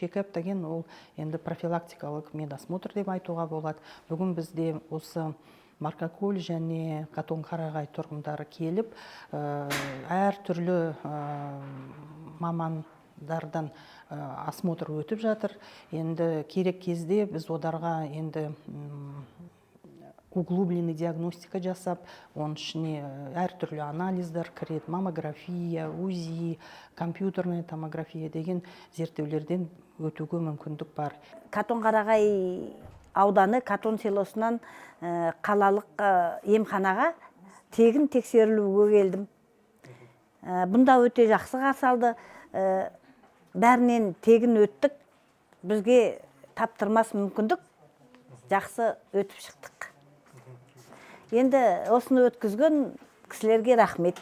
Чекап деген ол енді профилактикалық медосмотр деп айтуға болады. Бүгін бізде осы Марқакөл және Қатон-Қарағай тұрғындары келіп, әртүрлі мамандардан осмотр өтіп жатыр. Енді керек кезде біз одарға енді углубленный диагностика жасап, оның ішіне әртүрлі анализдер кіреді, маммография, УЗИ, компьютерная томография деген зерттеулерден өтуге мүмкіндік бар. Қатон-Қарағай ауданы Қатон селосынан қалалық емханаға тегін тексерілуге келдім. Бұнда өте жақсы қарсы алды. Бәрінен тегін өттік. Бізге таптырмас мүмкіндік, жақсы өтіп шықтық. Енді осыны өткізген кісілерге рахмет.